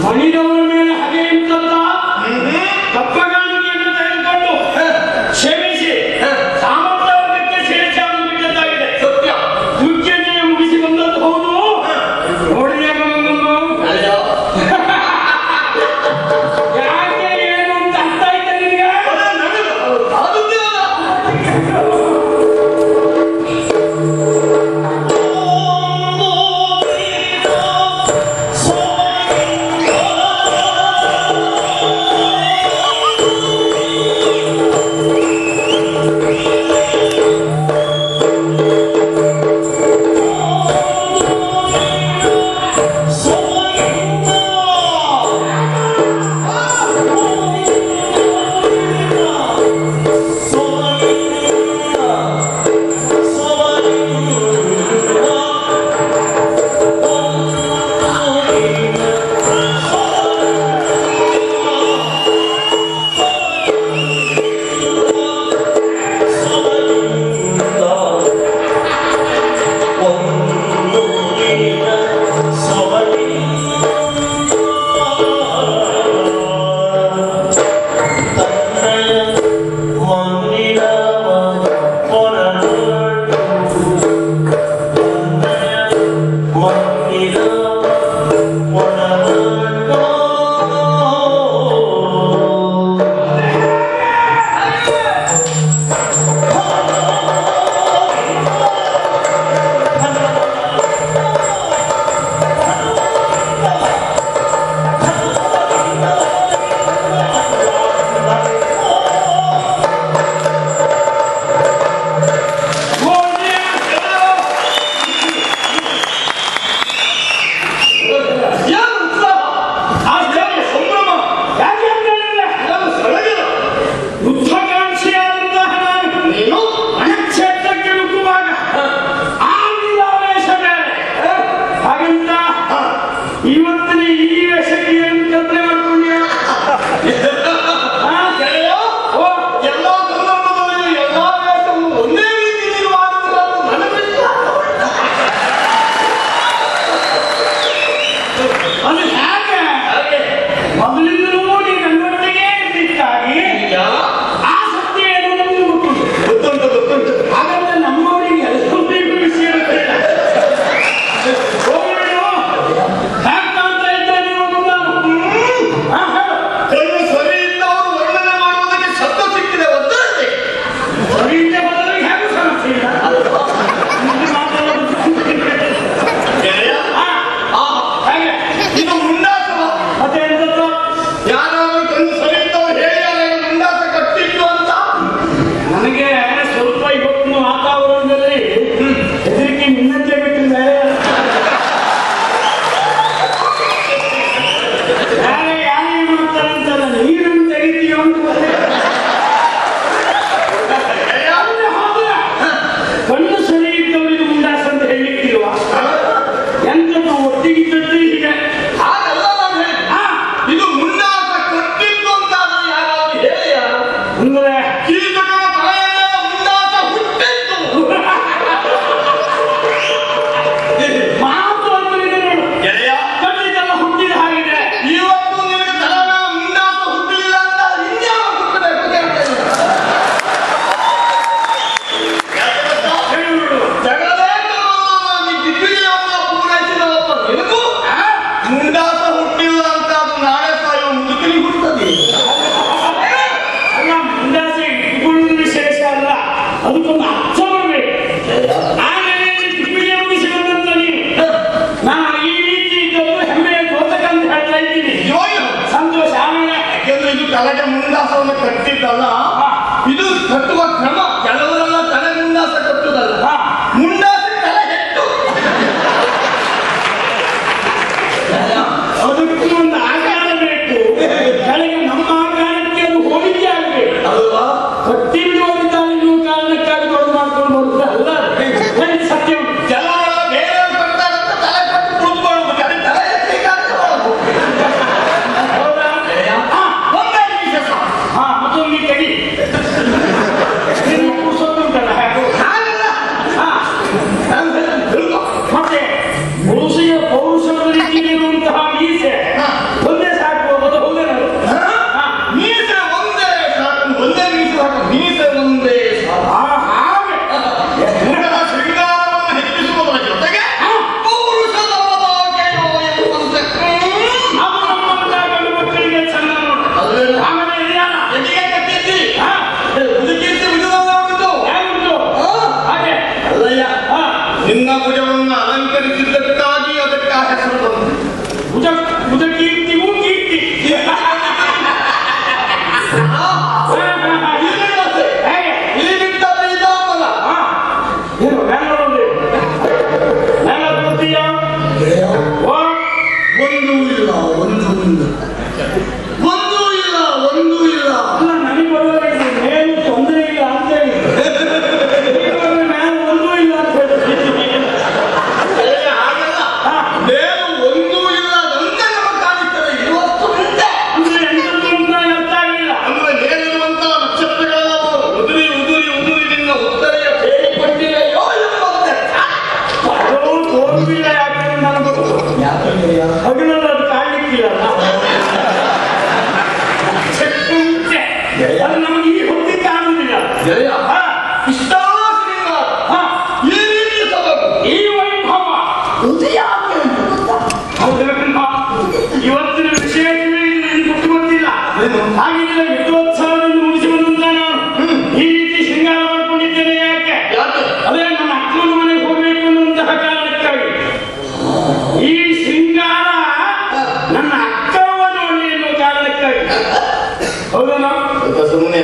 ಮಣಿದವರ ಮೇಲೆ ಹಾಗೆ ಇರ್ತಲ್ಲ ತಪ್ಪಗಾಣಿಕೆಯನ್ನು ತೆಗೆದುಕೊಂಡು ಕ್ಷಮಿಸಿ ಸಾಮರ್ಥ್ಯ ವರ್ಗಕ್ಕೆ ಸೇರಿಸಿ ಅವನು ಬಿಟ್ಟದ್ದಾಗಿದೆ. ಸತ್ಯ. ಮುಖ್ಯತೆಯ ಮುಗಿಸಿ ಬಂದದ್ದು ಹೌದು. ನೋಡಿದಾಗ ಯಾಕೆ ಏನು ಅಂತ ಅರ್ಥ ಆಯ್ತಾ ನಿನಗೆ? ಇವತ್ತಿನ ಈ ವೇಷಕ್ಕೆ ಏನು ಕಲ್ಪನೆ ಮಾಡ್ಕೊಂಡ್ಯಾ? ಎಲ್ಲ ಸಂದರ್ಭದಲ್ಲಿ ಎಲ್ಲ ವೇಷವು ಒಂದೇ ರೀತಿ ನೀವು ಮಾಡುವುದು ನನಗೆ ಅದು ಹೇಗೆ? ಮೊದಲಿಂದಲೂ ನೀನು ನನ್ನೊಟ್ಟಿಗೆ ಇದ್ದಕ್ಕಾಗಿ ಆಸಕ್ತಿ ಏನು ನಮಗೆ ಗೊತ್ತುಂಟು. ಹಾಗಾದ್ರೆ ನಮ್ಮವರಿಗೆ ಎಲ್ಲರಿಗೂ ವಿಷಯ ಇರುತ್ತೆ. ಕಣ್ಣು ಸರಿ ಇದ್ದವರು ವರ್ಣನೆ ಮಾಡುವುದಕ್ಕೆ ಶಬ್ದ ಸಿಕ್ಕಿದೆ. ಒತ್ತಡಕ್ಕೆ ಸರಿಯಿಂದ ಬದಲು ಹೇಗೂ ಸಮಸ್ಯೆ ಇಲ್ಲ. ಇದು ಮುಂಡಾಸವ. ಮತ್ತೆ ಎಂತದ್ದು? ಯಾರಾದ್ರೂ ಕಣ್ಣು ಸರಿ ಇದ್ದವರು ಹೇಳಿಯಾಗ ಮುಂಡಾಸ ಕಟ್ಟಿತ್ತು ಅಂತ ನನಗೆ ಸ್ವಲ್ಪ ಇವತ್ತಿನ ವಾತಾವರಣದಲ್ಲಿ ಹೆದರಿಕೆ ನಿನ್ನಂತೆ ಬಿಟ್ಟಿದೆ. ಯಾರೇ ಮಾಡ್ತಾರಂತಲ್ಲ ನೀರನ್ನು ತೆಗಿತೀಯೋ ಅಂತ ಕಣ್ಣು ಸರಿ ಇದ್ದವರಿಗೆ ಮುಂಡಾಸ ಅಂತ ಹೇಳಿಕ್ಕಿಲ್ವಾ? ಎಂತದ್ದು ಒಟ್ಟಿಗಿದ್ದದ್ದು ಹೀಗೆ. ಹಾಗಲ್ಲ ನಾನು ಹೇಳಿದ್ದು. ಇದು ಮುಂಡಾಸ ಕಟ್ಟಿತ್ತು ಅಂತ ಯಾರಾದ್ರೂ ಹೇಳಿಯ ಅಂದ್ರೆ ಕೀಟಕನ ತಲೆಯಲ್ಲ ಮುಂಡಾಸ ಹುಟ್ಟಿತ್ತು. ಮಾತು ಅಂದ್ರೆ ನೋಡು ಗೆಳೆಯ ಕಣ್ಣಿದೆಲ್ಲ ಹುಟ್ಟಿದ ಹಾಗಿದೆ. ಇವತ್ತು ನಿನಗೆ ತಲೆಯ ಮುಂಡಾಸ ಹುಟ್ಟಲಿಲ್ಲ ಅಂತ ಇನ್ಯಾವ ಹುಟ್ಟಬೇಕು ಕೇಳ್ತೇನೆ. ಜಗಳದೇ ನೀ ದಿಗ್ವಿಜಯವನ್ನ ಪೂರೈಸಿದವಪ್ಪ ನಿನಗೂ ಮುಂಡಾಸ ಹುಟ್ಟಿಲ್ಲ ಅಂತ ಅದು ನಾಳೆ ಸಾಯುವ ಮುದುಕಲಿ ಹುಟ್ಟುತ್ತದೆ. ಅಲ್ಲ ಮುಂದಾಸೆ ಇಟ್ಕೊಳ್ಳುವುದು ವಿಶೇಷ ಅಲ್ಲ, ಅದಕ್ಕೊಂದು ಅರ್ಥ ಬರಬೇಕು. ಆಮೇಲೆ ದಿಗ್ವಿಜಯ ಮುಗಿಸಿ ಬಂದಂತ ನೀವು ನಾನು ಈ ರೀತಿ ಇದ್ದದ್ದು ಹೆಮ್ಮೆಯ ಗೋತಕ ಅಂತ ಹೇಳ್ತಾ ಇದ್ದೀನಿ. ಯೋಯ್ ಸಂತೋಷ. ಆಮೇಲೆ ಯಾಕೆಂದ್ರೆ ಇದು ತಲೆಗೆ ಮುಂಡಾಸವನ್ನು ಕಟ್ಟಿದ್ದಲ್ಲ, ಇದು ಕಟ್ಟುವ ಕ್ರಮ. ಕೆಲವರೆಲ್ಲ ತಲೆ ಮುಂಡಾಸ ಕಟ್ಟುದಲ್ಲ, ಮುಂಡಾಸ ತಲೆ ಹೆಟ್ಟು. ಅದಕ್ಕೂ ಒಂದು ಆಕಾರ ಬೇಕು. ಕೆಳಗೆ ನಮ್ಮ ಆಕಾರಕ್ಕೆ ಅದು ಹೋಲಿಕೆ ಆಗಬೇಕು ಅಲ್ವಾ? ಕಟ್ಟಿ ಬಿಡುವಂತಾನೆ ನೀವು ಕಾರಣಕ್ಕಾಗಿ ದೊಡ್ಡ ಮಾಡ್ಕೊಂಡು ಬರುವುದಲ್ಲ. ಸತ್ಯ ಉಂಟು. ಕೆಲವರೆಲ್ಲ ಬೇರೆ ಕಟ್ಟಾರಂತ ತಲೆ ಕಟ್ಟು ಕುಳಿತುಕೊಳ್ಳುವುದು, ತಲೆ ಎತ್ತಲಿಕ್ಕಾಗ್ತದೆ. ಹೌದಾ? ಒಂದೇ ವಿಶೇಷ. ಮತ್ತೊಂದು ತೆಗಿ. ಇವತ್ತಿನ ವಿಷಯವೇ ಗೊತ್ತು ಗೊತ್ತಿಲ್ಲ. ಹಾಗಿದ್ರೆ ಯುದ್ಧೋತ್ಸವವನ್ನು ಮುಗಿಸಿ ಬಂದಂತ ನಾನು ಈ ರೀತಿ ಶೃಂಗಾರ ಮಾಡ್ಕೊಂಡಿದ್ದೇನೆ. ಯಾಕೆ? ಅದೇ ನನ್ನ ಅಕ್ಕನ ಮನೆಗೆ ಹೋಗ್ಬೇಕು ಅನ್ನುವಂತಹ ಕಾರಣಕ್ಕಾಗಿ. ಈ ಶೃಂಗಾರ ನನ್ನ ಅಕ್ಕವನ್ನು ಒಳ್ಳೆ ಎನ್ನುವ ಕಾರಣಕ್ಕಾಗಿ. ಹೌದಲ್ಲ? ಸುಮ್ಮನೆ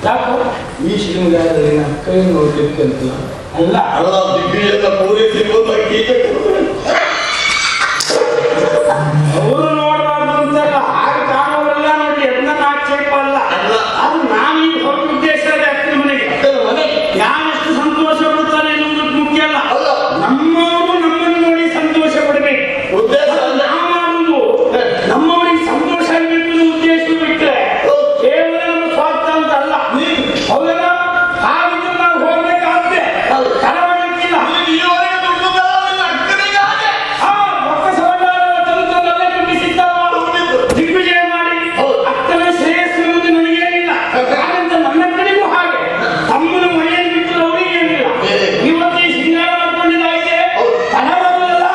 ಯಾಕೋ ಈ ಶೃಂಗಾರದಲ್ಲಿ ನನ್ನ ಅಕ್ಕಯನ್ನು ನೋಡ್ಲಿಕ್ಕೆ ಅಂತ ಅಲ್ಲ ಅಲ್ಲ ದಿಗ್ವಿಜಯದ ಪೂರೈಸಿರುವ ಗೀತೆ ಅವರು ನೋಡಬಾರ್ದು ಅಂತಲ್ಲ, ಹಾಗೆ ಕಾಣೋರೆಲ್ಲ ನೋಡಿ ಅದನ್ನ ಆಕ್ಷೇಪ ಅಲ್ಲ. ಅದು ನಾನೀಗ ಹೊರಟ ಉದ್ದೇಶ ಅಕ್ಕನ ಮನೆಗೆ ಯಾರೆಷ್ಟು ಸಂತೋಷ ಪಡ್ತಾನೆ ಎನ್ನುವುದಕ್ಕೆ ಮುಖ್ಯ ಅಲ್ಲ. ನಮ್ಮವರು ನಮ್ಮನ್ನು ನೋಡಿ ಸಂತೋಷ ಪಡಬೇಕು. ಉದ್ದೇಶ ನಾವು ಮಾಡುವುದು ನಮ್ಮವರಿಗೆ ಸಂತೋಷ ಆಗಬೇಕು ಅನ್ನೋ ಉದ್ದೇಶ ಬಿಟ್ಟರೆ ಕೇವಲ ನಮ್ಮ ಸ್ವಾರ್ಥ ಅಂತ ಅಲ್ಲ. ಹೌದಲ್ಲ? ಹಾಗಿದ್ರೆ ನಾವು ಹೋಗ್ಬೇಕಾದ್ರೆ ಕರವಣಿಕ್ಕಿಲ್ಲ. ದಿಗ್ವಿಜಯ ಮಾಡಿ ಅಕ್ಕನ ಶ್ರೇಯಸ್ಸು ಎಂಬುದು ನನಗೇನಿಲ್ಲ. ಹಾಗಂತ ನನ್ನ ಕಡೆಗೂ ಹಾಗೆ ತಮ್ಮನ ಮನೆಯನ್ನು ಬಿಟ್ಟು ಅವರಿಗೆ ಏನಿಲ್ಲ. ಇವತ್ತು ಈ ಶೃಂಗಾರ ಮಾಡ್ಕೊಂಡಿದ್ದಾಗಿದೆ ಕರವಲ್ಲ.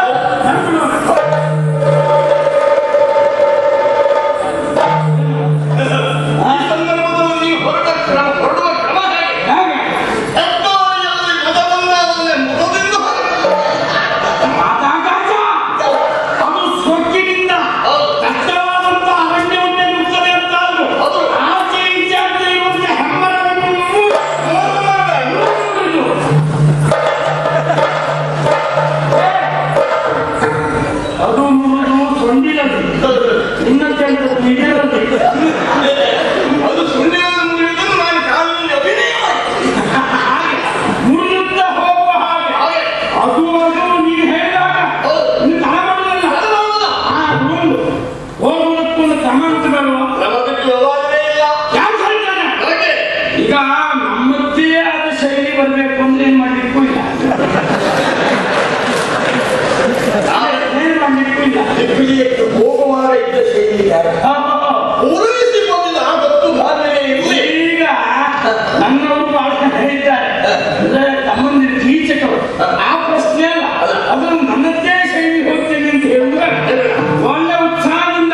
ಈಗ ನಮ್ಮದೇ ಆದ ಶೈಲಿ ಬರ್ಬೇಕು ಅಂದ್ರೆ ಏನ್ ಮಾಡ್ಲಿಕ್ಕೂ ಇಲ್ಲ. ಏನ್ ಮಾಡ್ಲಿಕ್ಕೂ ಇಲ್ಲ. ದಿಗ್ವಿಜಯಕ್ಕೆ ಹೋಗುವಾಗ ಇದ್ದ ಶೈಲಿ ಪೂರೈಸಿ ಬಂದಿಲ್ಲ ಆ ಗೊತ್ತು ಭಾವನೆ ಇರಲಿ. ಈಗ ನನ್ನವರು ಬಹಳ ಹೇಳಿದ್ದಾರೆ ಅಂದ್ರೆ ತಮ್ಮಂದಿರು ಕೀಚಕರು. ಆ ಪ್ರಶ್ನೆ ಅಲ್ಲ, ಅದು ನನ್ನದೇ ಶೈಲಿ ಹೋಗ್ತೇನೆ ಅಂತ ಹೇಳಿದ್ರೆ ಒಳ್ಳೆ ಉತ್ಸಾಹದಿಂದ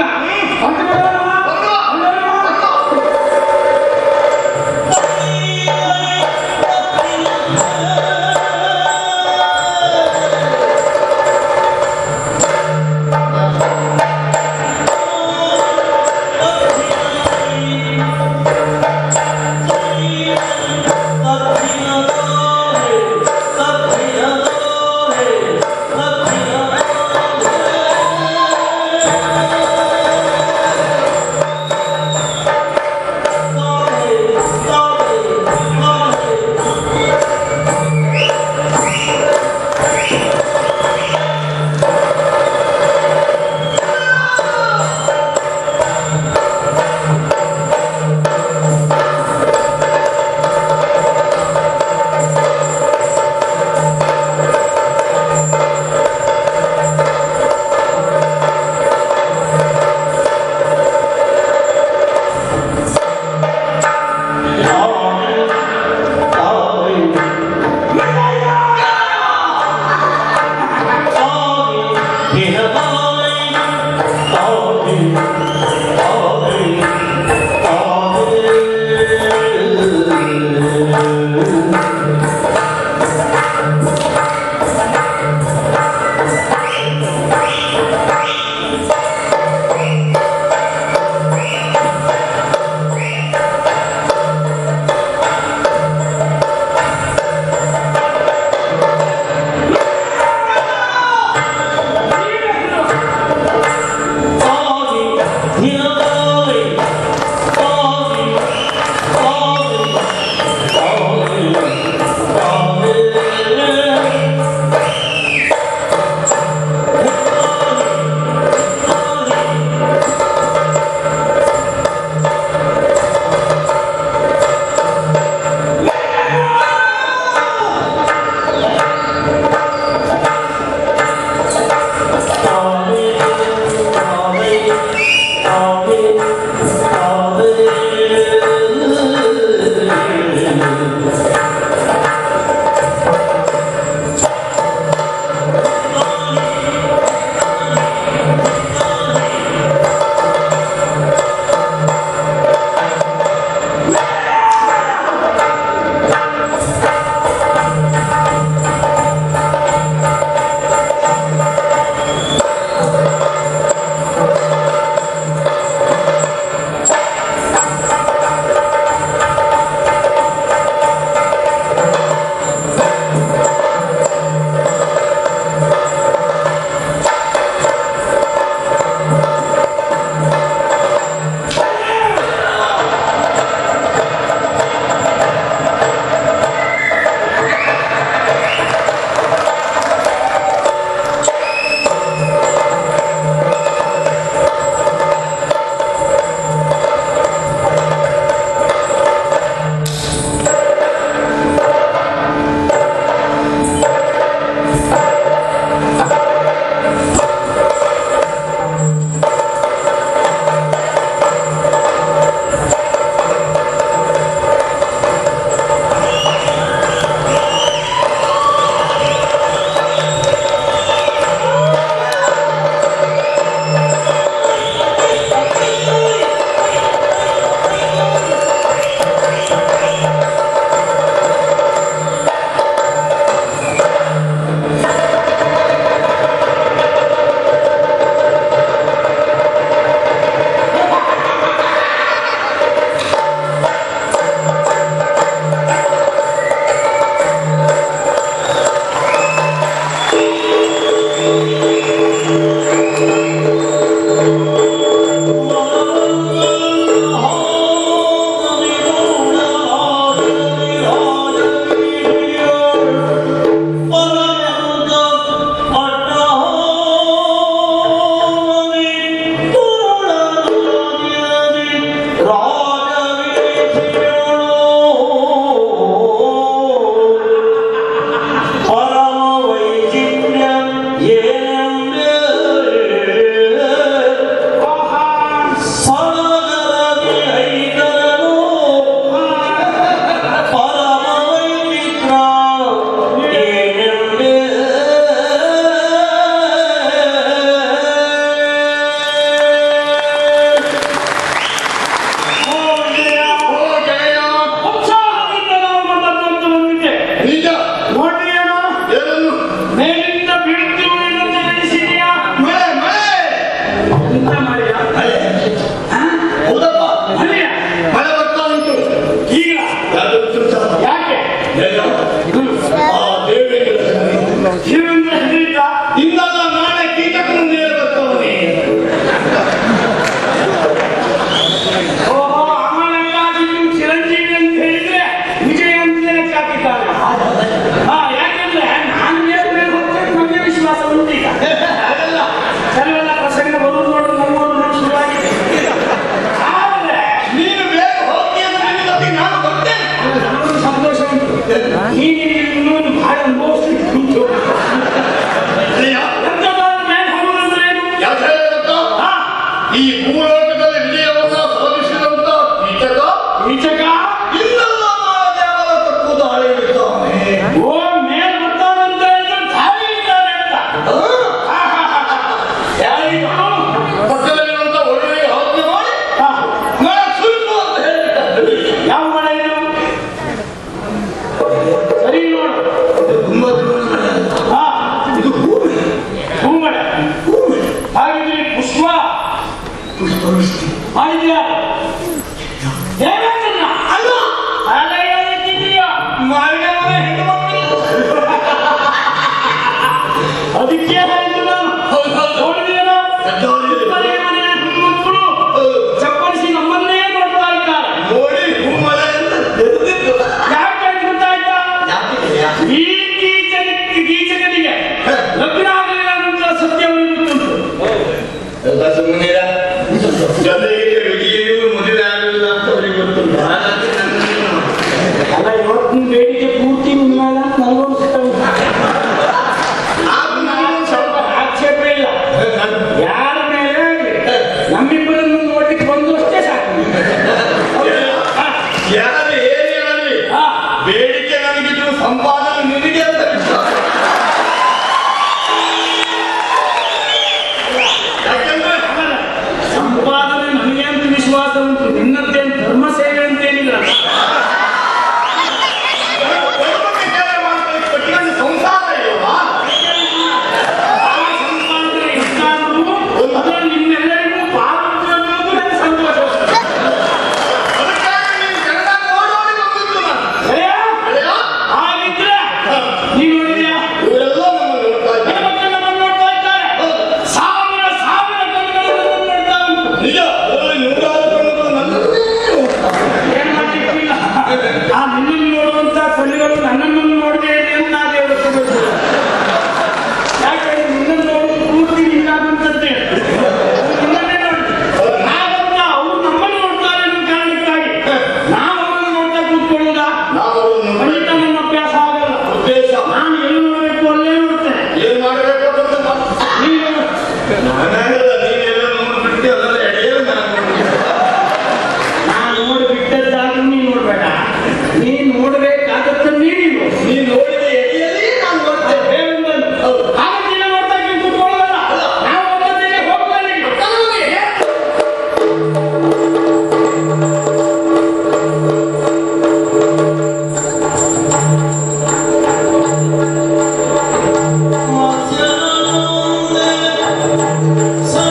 So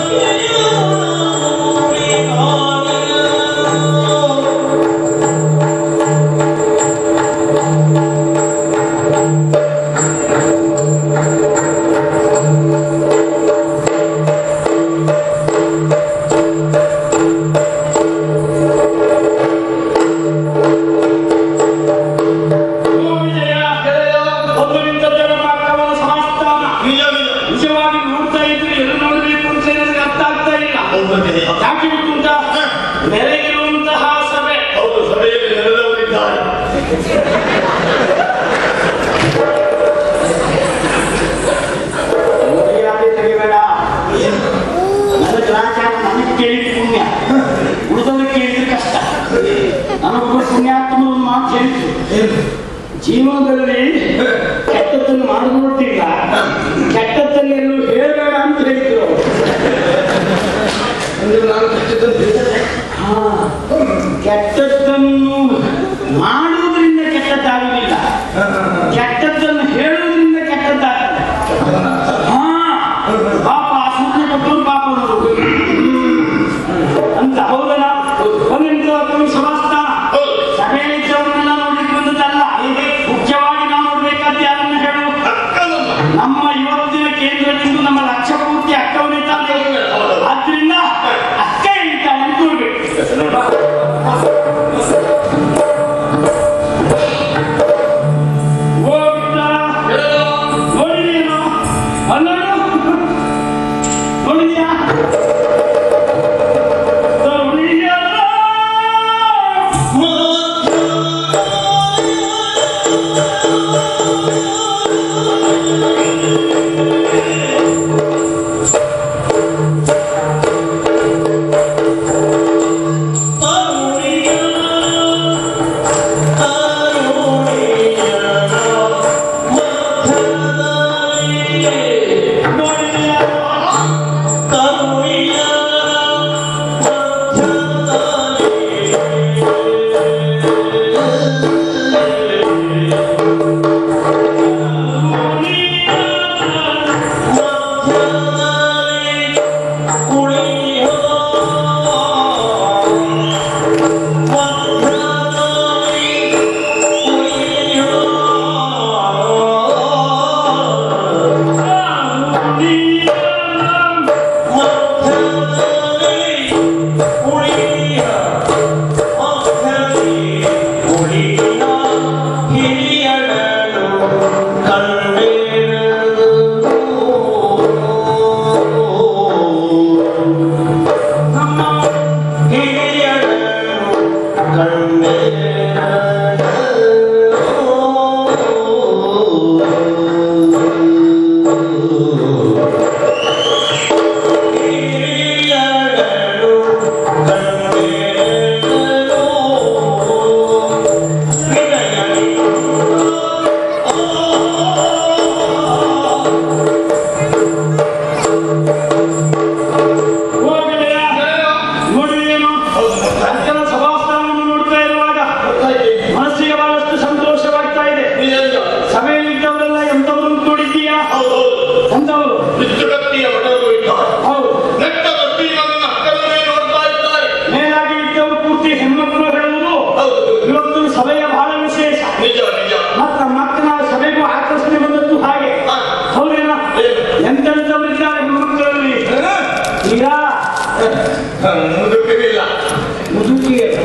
ನಿಜವಾಗಿ ನೋಡ್ತಾ ಇದ್ರೆ ಎಲ್ಲಿ ನೋಡಬೇಕು ಅಂತ ನನಗೆ ಅರ್ಥ ಆಗ್ತಾ ಇಲ್ಲ. ಯಾಕೆ ಗೊತ್ತುಂಟ? ನೆರೆಗಿರುವಂತಹ ಸಭೆ. ಹೌದು, ಸಭೆಯಲ್ಲಿ ನೆರೆದವರಿದ್ದಾರೆ. ತೆಗಿಬೇಡ. ನನ್ನ ಗ್ರಾಚಾರ ನನಗೆ ಕೇಳಿದ್ರೆ ಪುಣ್ಯ, ಉಳಿದವರಿಗೆ ಕೇಳಿದ್ರೆ ಕಷ್ಟ. ನನಗೊಬ್ಬರು ಪುಣ್ಯಾತ್ಮರು ಒಂದು ಮಾತು ಹೇಳಿದ್ರು, ಜೀವನದಲ್ಲಿ ಕೆಟ್ಟದ್ದನ್ನು ಮಾಡಿಕೊಟ್ಟಿಲ್ಲ, ಕೆಟ್ಟದ್ದನ್ನೆಲ್ಲೂ ಹೇಳಬೇಡ ಅಂತ ಹೇಳಿದ್ರು. ಕೆಟ್ಟದ್ದನ್ನು ಮಾಡುವುದರಿಂದ ಕೆಟ್ಟದ್ದಾಗುವುದಿಲ್ಲ, ಕೆಟ್ಟದ್ದನ್ನು ಹೇಳುವುದರಿಂದ ಕೆಟ್ಟದ್ದಾಗ್ತದೆ. ಪಾಪ ಸೂಚನೆ ಕೊಟ್ಟರು ಪಾಪ ಅಂತ. ಹೌದಲ್ಲ? ಒಂದೆಂಟು ಸಭಾಸ್ಥಾನ ಸಭೆಯಲ್ಲಿದ್ದವರನ್ನೆಲ್ಲ ನೋಡ್ಲಿಕ್ಕೆ ಬಂದದ್ದಲ್ಲ. ಮುಖ್ಯವಾಗಿ ನಾವು ನೋಡ್ಬೇಕಾದ್ರೆ ಯಾರನ್ನ ಹೇಳು, ನಮ್ಮ ಇವತ್ತಿನ ಕೇಂದ್ರದಿಂದ ನಮ್ಮ ಲಕ್ಷ್ಯ ಪೂರ್ತಿ ಅಕ್ಕವನ್ನೇ ತಾನೆ. ಆದ್ರಿಂದ ಅಕ್ಕ ಹೇಳ್ತಾಳೆ ಅಂತ ನೋಡ್ಬೇಕು. ನೋಡಿದೇನೋ ಅಲ್ಲೋಡು, ನೋಡಿದ್ಯಾ?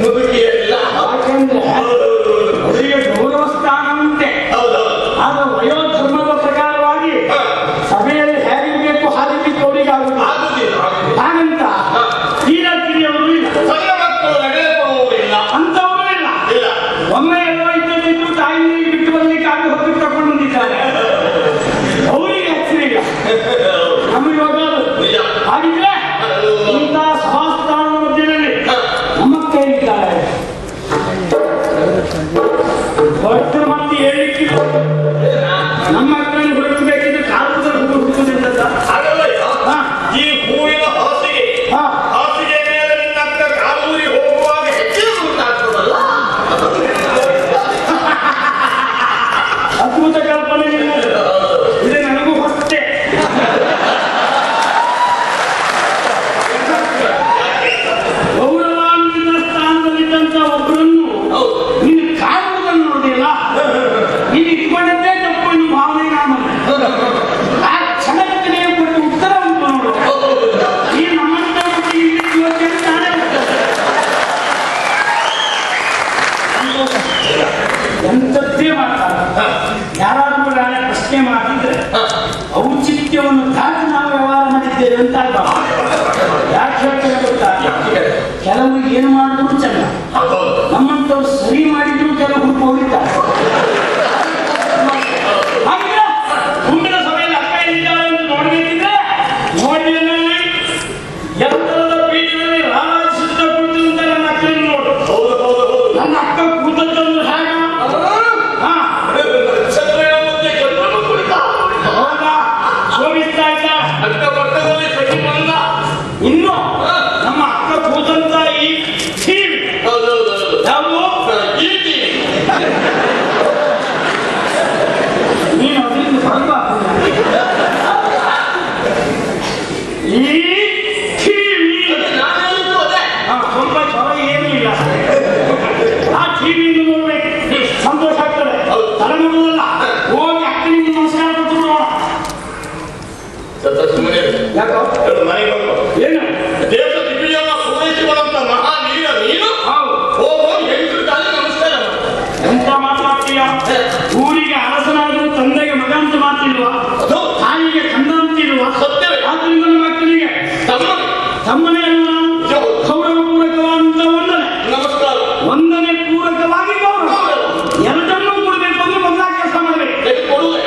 ಮುದುಕಿಯರಿಲ್ಲ, ಯಾಕೆಂದ್ರೆ ಅವರಿಗೆ ಗೌರವ ಸ್ಥಾನ ಉಂಟೆ. ಆಗ ವಯೋಧರ್ಮದ ಪ್ರಕಾರವಾಗಿ ಸಭೆಯಲ್ಲಿ ಹೇಗಿರಬೇಕು ಹಾಗೆ ಅವರಿಗೆ ಹಾಗಂತ ತೀರಕಿರಿಯವರು ಇಲ್ಲ, ಸಣ್ಣ ಮಕ್ಕಳು ನಡೆಯಬಹುದು ಅಂತವರು ಇಲ್ಲ. ಒಮ್ಮೆ ಎಲ್ಲೋ ಇದ್ದು ತಾಯಿ ಬಿಟ್ಟು ಬರ್ಲಿಕ್ಕೆ ಆಗಿ ಹೊತ್ತು ತಗೊಂಡು ಬಂದಿದ್ದಾರೆ. ಅವರಿಗೆ ಹಚ್ಚಿಲ್ಲ, ನಮಗೆ ಹಾಗಿದ್ರೆ ಇಂಥ ಸಭಾಸ್ಥಾನದ ಮಧ್ಯದಲ್ಲಿ ನಮ್ಮ ಕೈಲಿದ್ದಾರೆ. ಭಕ್ತರ ಮತ್ತೆ ಹೇಳಿಕ್ಕೆ ನಮ್ಮ ಮಕ್ಕಳನ್ನು ಹುಡುಕಬೇಕಿದ್ರೆ ಕಾಲದಲ್ಲಿ ಹುಡುಕುವುದಿಲ್ಲ. ಈ ಹೂವಿನ ಹಾಸಿಗೆ ಮೇಲೆ ನಿನ್ನ ಅಕ್ಕ ಕಾಲೂರಿ ಹೋಗುವಾಗ ಹೆಚ್ಚಿನ ಉಂಟಾಗ್ತದಲ್ಲ. ಅದ್ಭುತ ಕಲ್ಪನೆ ನಿಮ್ಮದು. ಇದು ನನಗೂ ಹೊಸತೆ. ಮಾಡಿದ್ದೇವೆ ಅಂತ ಅಲ್ವಾ? ಯಾಕೆ ಹೇಳ್ತಾರೆ ಗೊತ್ತಾ? ಕೆಲವರು ಏನು ಮಾಡಿದ್ರು ಚೆನ್ನ, ನಮ್ಮಂತವ್ರು ಸರಿ ಮಾಡಿದ್ರು ಕೆಲವರು ಹೋಗಿದ್ದಾರೆ. ಹಾಗೆ ಮುಂದಿನ ಸಭೆಯಲ್ಲಿ ಅಕ್ಕ ಎಲ್ಲಿದ್ದಾಳೆ ಅಂತ ನೋಡ್ಬೇಕಿದ್ರೆ ನೋಡಿದಲ್ಲಿ ಎತ್ತರದ ಪೀಠದಲ್ಲಿ ರಾರಾಜಿಸುತ್ತ ಕುಳಿತು ಅಂತ ನನ್ನ ಅಕ್ಕನ ನೋಡು. ನನ್ನ ಅಕ್ಕ ಕೂತದ್ದನ್ನು ಹೇಗ ಶೋಭಿಸ್ತಾ ಇದ್ದ ಇನ್ನು ನಮ್ಮ ಅಕ್ಕ ಕೂತಂತ ಈ ಟಿವಿ ಯಾವುದು ನೀನು ಅದರಿಂದ ಹೊರಬಾರ್ದು. ಈ ಟಿವಿ ಸ್ವಲ್ಪ ಜ್ವರ ಏನೂ ಇಲ್ಲ. ಆ ಟಿವಿಯಿಂದ ನೋಡ್ಬೇಕು, ಸಂತೋಷ ಆಗ್ತದೆ. ತಲೆ ನೋಡುವುದಲ್ಲ, ಹೋಗಿ ಅಕ್ಕನಿಗೆ ನಮಸ್ಕಾರ ಕೊಟ್ಟು ನೋಡ. ಯಾಕೋ ಏನು ದೇಶ ದಿಗ್ವಿಜಯ ಪೂರೈಸಿಕೊಳ್ಳಂತ ಮಹಾವೀರ ನೀನು ಹೋಗಿ ಹೆಂಗರು ಕಾಲಿ ನಮಸ್ಕಾರ ಎಂತ ಮಾತಾಡ್ತೀಯ? ಊರಿಗೆ ಅರಸನಾದರೂ ತಂದೆಗೆ ಮಗ ಅಂತ ಮಾತಿಲ್ವಾ? ತಾಯಿಗೆ ಕಂದ ಅಂತಿಲ್ವಾ? ಸತ್ಯವೇ. ಆದ್ರಿಂದ ನಮ್ಮ ಮಕ್ಕಳಿಗೆ ತಮ್ಮನೇ ಅಲ್ಲ ಗೌರವ ಪೂರಕವಾದಂತ ವಂದನೆ, ನಮಸ್ಕಾರ, ವಂದನೆ ಪೂರಕವಾಗಿ ಗೌರವ ಎರಡನ್ನೂ ಕೊಡಬೇಕು ಅಂದ್ರೆ ಮೊದಲ ಕೆಲಸ ಮಾಡಬೇಕು. ಕೊಡುವೆ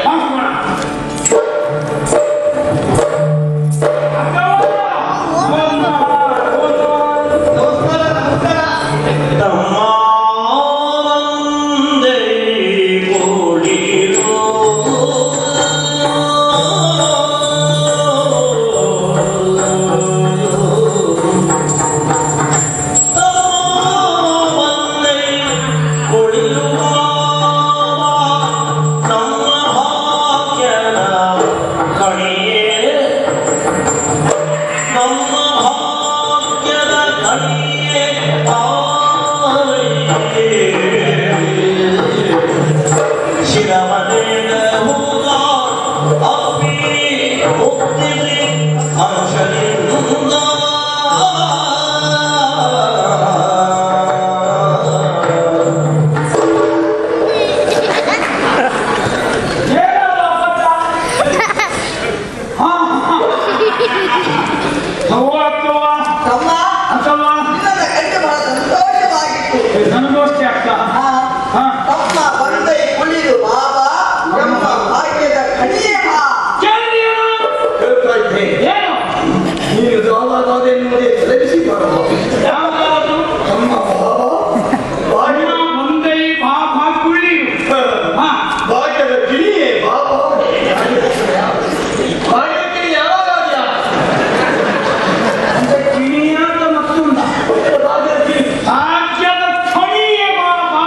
ನನಗೋಷ್ಟೇ ಅಕ್ಕ. ತಮ್ಮ ಬಂದೈ ಕುಳಿದು ಬಾಬಾ ಎಂಬ ಭಾಗ್ಯದ ಕಣಿಯ ಹೇಳ್ತಾ ಇದ್ದೆ ಏನು ನೀನು ಯಾವಾಗಾದ್ರೆ ನಿಮಗೆ ತಲೆಬಿಸಿ ಮಾಡಬಹುದು. ಯಾವ್ದಾದ್ರು ನಮ್ಮ ಅಣ್ಣ ಮುಂದೈ ಬಾಬಾ ಕುಳ್ಳಿ ಭಾಗ್ಯದ ಕಿಣಿಯೇ ಬಾಬಾ ಭಾಗ್ಯದ ಕಿಣಿ ಯಾವಾಗ ಕಿಣಿ ಅಂತ ಮತ್ತೊಂದ ಭಾಗ್ಯದ ಕಿಣಿ ಭಾಗ್ಯದ ಕಣಿಯೇ ಬಾಬಾ.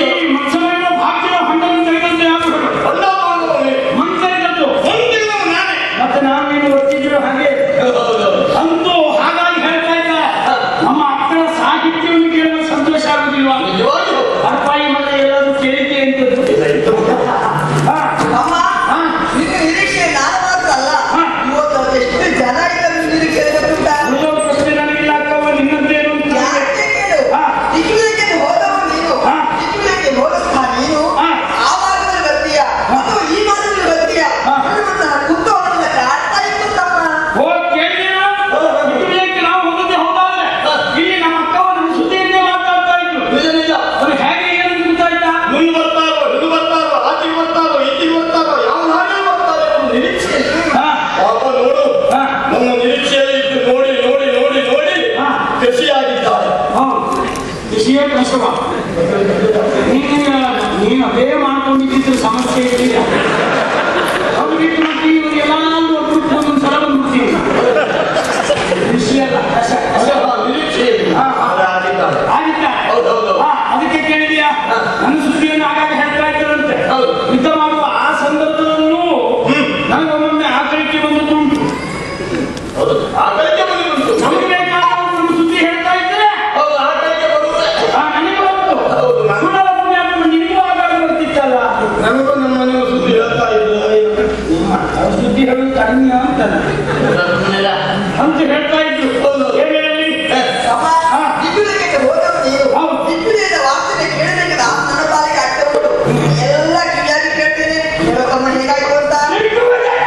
ಈ ಮತ್ಸರಗಳ ಭಾಗ್ಯದ ಹಣ್ಣನ್ನು ತೆಗೆದಂತೆ ಯಾರು ಮಂತ್ರಿದದ್ದು ಮತ್ತೆ ನಾವೇನು ಗೊತ್ತಿದ್ರು ಹಾಗೆ ಅಂತೂ ಹಾಗಾಗಿ ಹೇಳ್ತಾ ಇದ್ದ ನಮ್ಮ ಅಕ್ಕನ ಸಾಹಿತ್ಯವನ್ನು ಕೇಳಲು ಸಂತೋಷ ಆಗುದಿಲ್ವಾ? ಅರ್ಪಾಯಿ ಮನೆ ಎಲ್ಲರೂ ಕೇಳಿದ್ದೆ ಅಂತದ್ದು. ತಮ್ಮ ನಿನ್ನ ನಿರೀಕ್ಷೆ ನಾನು ಮಾತ್ರ ಅಲ್ಲ, ಇವತ್ತು ಎಷ್ಟು ಜನ ಇದ್ದರು ನಿರೀಕ್ಷೆ ಗೊತ್ತುಂಟಾ? ಉಳಿದವ್ರ ಪ್ರಶ್ನೆ ನನಗಿಲ್ಲ ಅಕ್ಕವ, ನಿನ್ನದ್ದೇನು ಅಂತ ಯಾಕೆ ಕೇಳು, ದಿಗ್ವಿಜಯಕ್ಕೆ ಹೋದವರು ನೀನು, ದಿಗ್ವಿಜಯಕ್ಕೆ ಹೋದಸ್ಥ ನೀನು, ಆ ಮಾರ್ಗದಲ್ಲಿ ಬರ್ತೀಯ ಅಥವಾ ಈ ಮಾರ್ಗದಲ್ಲಿ ಬರ್ತೀಯ ಕುತ್ತವರನ್ನ ಕಾಡ್ತಾ ಇತ್ತು ತಮ್ಮ. ಹೋಗಿ ಕೇಳಿದೇನೋ ವಿಜಯಕ್ಕೆ ನಾವು ಹೋಗದೆ ಹೋದಾದ್ರೆ ಇಲ್ಲಿ ನಮ್ಮ ಅಕ್ಕವ ನಮ್ಮ ಸುದ್ದಿಯನ್ನೇ ಮಾತಾಡ್ತಾ ಇದ್ರು. ನಿಜ ನಿಜ ಅದು ಹೇಗೆ ಏನು ಗೊತ್ತಾಯ್ತಾ? ಮುಂದೆ ಬರ್ತಾರೋ ಇದು ಬರ್ತಾರೋ ಆಚೆಗೆ ಬರ್ತಾರೋ ಈಚೆಗೆ ಬರ್ತಾರೋ ಯಾವ ಹಾಗೆ ಬರ್ತಾರೆ ಅನ್ನೋ ನಿರೀಕ್ಷೆ ಪಾಪ ನೋಡು ನಮ್ಮ ನಿರೀಕ್ಷೆಯಲ್ಲಿ ಇಟ್ಟು ನೋಡಿ ನೋಡಿ ನೋಡಿ ನೋಡಿ ಕೃಷಿಯಾಗಿದ್ದಾರೆ. ವಿಷಯ ಕಷ್ಟವ. ನೀನು ಅದೇ ಮಾಡ್ಕೊಂಡಿದ್ದಿದ್ರೆ ಸಮಸ್ಯೆ ಇರಲಿಲ್ಲ. ಅವ್ರು ಬಿಟ್ಟು ಮತ್ತೆ ಇವರು ಎಲ್ಲಾದ್ರೂ ಒಬ್ಬರು ಒಂದೊಂದು ಸಲ ಬಂದ್ಬಿಡ್ತೀವಿ. ವಿಷಯ ಅಲ್ಲ ಕಷ್ಟ ನಿರೀಕ್ಷೆಯಲ್ಲಿ ಆಗಿದ್ದಾರೆ. ಆಗಿದ್ದಾರೆ. ಹೌದೌದು. ಅದಕ್ಕೆ ಕೇಳಿದ್ಯಾ ನನ್ನ ಸುದ್ದಿಯನ್ನು ಆಗಾಗ ಹೇಳ್ತಾ ಇದ್ದರಂತೆ. ಯುದ್ಧ ಮಾಡುವ ಆ ಸಂದರ್ಭದಲ್ಲೂ ನನಗೊಮ್ಮೊಮ್ಮೆ ಆಕಳಿಕೆ ಬಂದದ್ದು ಉಂಟು. ಆ ಕಡೆಗೆ ಬಂದು ನಮಗೆ ಬೇಕಾದ ನಮ್ಮ ಸುದ್ದಿ ಹೇಳ್ತಾ ಇದ್ರೆ ಹೌದು ಆ ಕಡೆಗೆ ಬರುವುದೇ ನನಗೆ ಬಂತು. ಹೌದು. ಸುಳ್ಳರ ಪುಣ್ಯಾತ್ಮ ನಿಮಗೂ ಆಗಾಗ ಬರ್ತಿತ್ತಲ್ಲ. ನಮಗೂ ನಮ್ಮ ಮನೆಯ ಸುದ್ದಿ ಹೇಳ್ತಾ ಇದ್ರು. ಅವ್ರ ಸುದ್ದಿ ಹೇಳೋದು ಕಡಿಮೆ ಅಂತ ಹೇಳ್ತಾ ಇದ್ರು. ಏನ್ ಹೇಳಿ? ತಮ್ಮ ದಿಗ್ವಿಜಯಕ್ಕೆ ಹೋದವರು ನೀನು, ದಿಗ್ವಿಜಯದ ವಾರ್ತೆ ಕೇಳಬೇಕು ನನ್ನ ಪಾಲಿಗೆ ಆಗ್ತಾ ಉಂಟು. ಎಲ್ಲ ಕಿವಿಯಾಗಿ ಕೇಳ್ತೇನೆ. ತಮ್ಮ ಹೇಗಾಯ್ತು ಅಂತ. ದಿಗ್ವಿಜಯ!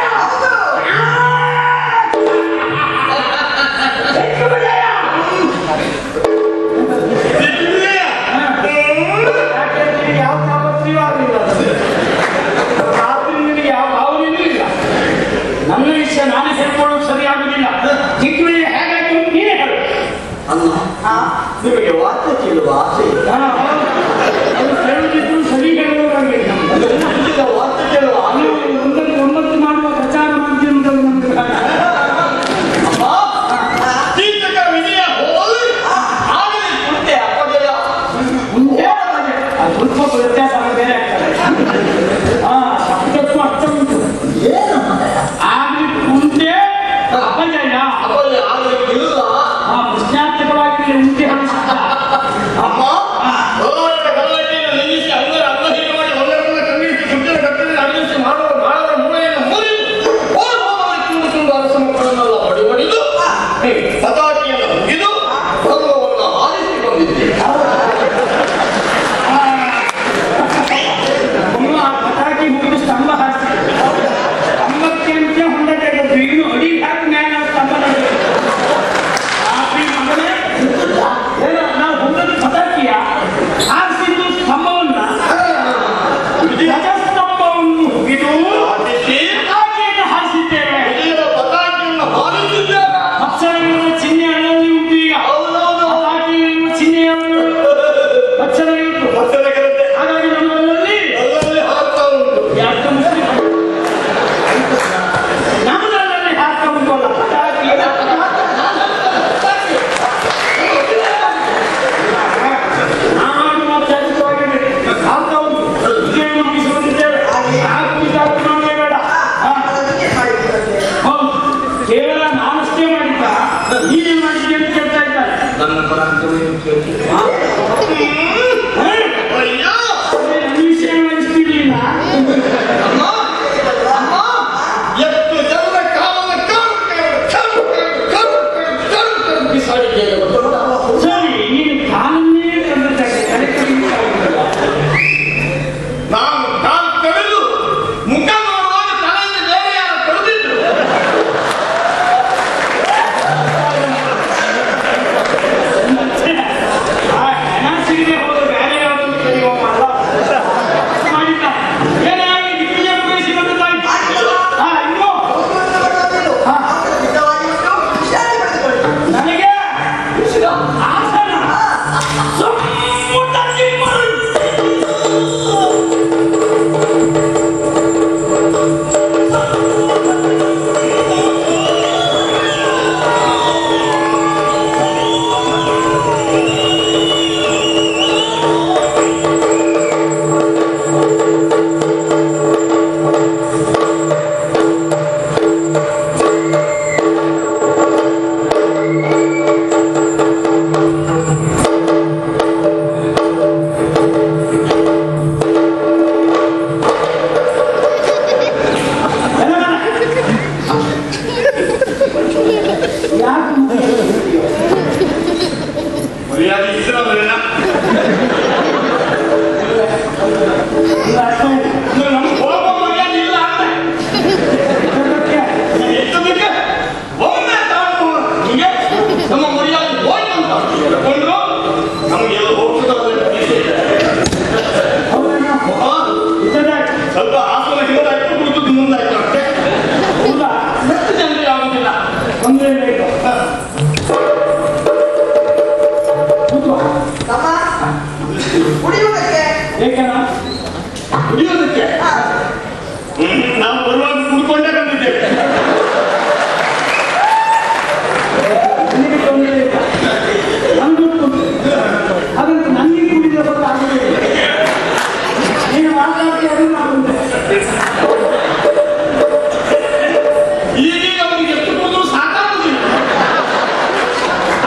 ಈಗೀಗ ಅವನಿಗೆ ಎಷ್ಟು ಕುಡಿದ್ರು ಸಾಕಾಗುದಿಲ್ಲ.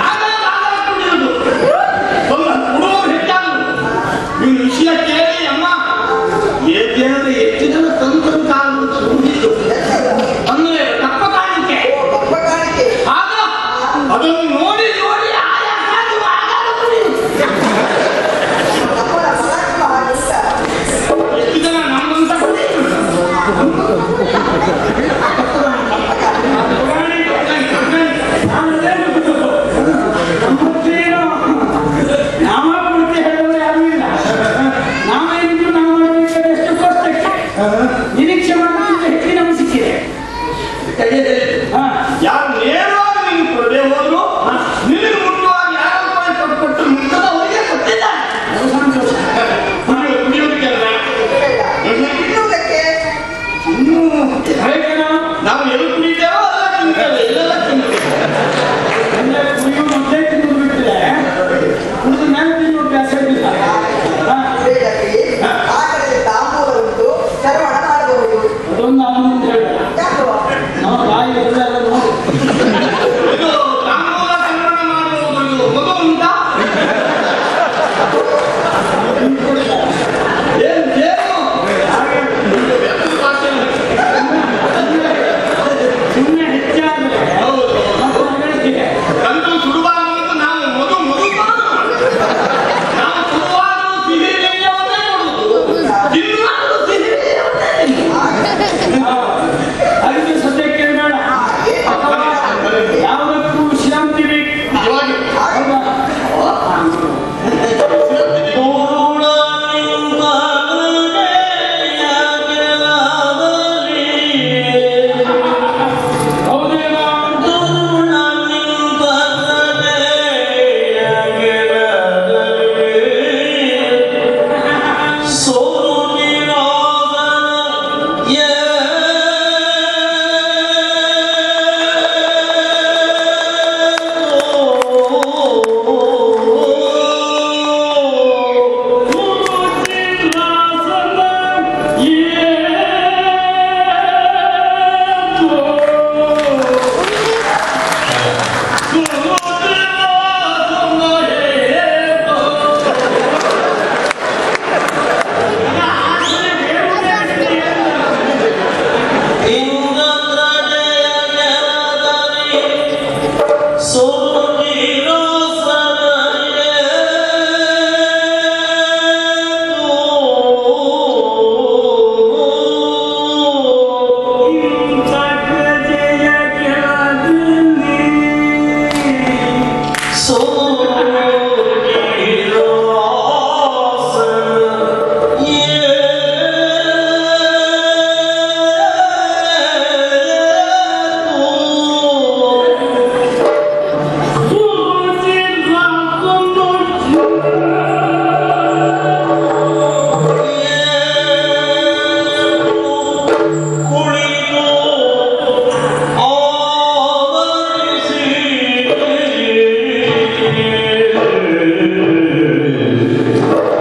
ಆಗ ಕುಡಿಯುವುದು ಕುಡುವವರು ಹೆಚ್ಚಾಗುದು. ಇವನು ವಿಷಯ ಕೇಳಿ ಅಮ್ಮ ಏಕೆಂದ್ರೆ ಎಷ್ಟು ಜನ ತಂತ್ರ ಕಾಲು ಸುಂದಿದ್ದು ಅಂದ್ರೆ ಕಪ್ಪ ಕಾಣಿಕೆ ಆಗ ಅದನ್ನು ನೋಡಿ ನೋಡಿ ಆಯಾ ಕಾಲು ಆಗಾಗ ಕುಡಿಯುವುದು. ಎಷ್ಟು ಜನ ನಮ್ಮಂತ ನಿರೀಕ್ಷೆ ಮಾಡಿದ್ರೆ ಹೆಚ್ಚಿನ ನಮಗೆ ಸಿಕ್ಕಿದೆ. ಯಾರು ನೇರವಾಗಿ ನೀನು ಕೊಡದೆ ಹೋದ್ರು ನಿನಗೆ ಮುಟ್ಟುವಾಗ ಯಾರು ರೂಪಾಯಿ ಕೊಟ್ಟು ಮುಟ್ಟದವರಿಗೆ ಕೊಟ್ಟಿದ್ದಾರೆ. ಕುಡಿಯೋದಕ್ಕೆಲ್ಲ ನಾವು ಎಲ್ಲಿ ಕುಡಿತೇವೋ ಅಲ್ಲ ತಿಂತೇವೆ, ಎಲ್ಲೆಲ್ಲ ತಿಂತೇವೆ. ಕುಡಿಯುವ ಮೊದಲೇ ತಿಂದು ಬಿಟ್ಟಿದೆ, ಕುಡಿದ ಮೇಲೆ ತಿನ್ನುವ ಅಭ್ಯಾಸ ಇಲ್ಲ. ಅದೊಂದು ಅವನಿಂದ ಹೇಳ ನಾವು ಬಾಯಿ ಎಲ್ಲ ನೋಡಿ ಇದು ತಾಂಬೂಲ ಸಂಗ್ರಹಣ ಮಾಡುವುದು ಇದು ಮಗು ಉಂಟಾ? ಏನು ಹಾಗೆ ಸುಮ್ಮನೆ ಹೆಚ್ಚಾದ್ರೆ ಹೌದು ಮತ್ತು ಹೊಗಳಿಕೆ ಕಂಡು ಸುಡುವಾಗ ನಾವು ಮಗು ನಾವು ಸುಡುವಾಗ ಸಿಹಿ ನೀರವನ್ನೇ ಕೊಡುವುದು, ತಿನ್ನುವಾಗ ಸಿಹಿ ಅದಕ್ಕೆ ಸದ್ಯಕ್ಕೆ ಬೇಡ. ಅಥವಾ ಯಾವುದಕ್ಕೂ ವಿಶ್ರಾಂತಿ ಬೇಕು. ಹೌದಾ? ಹೌದೇನೋ?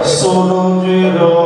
Sono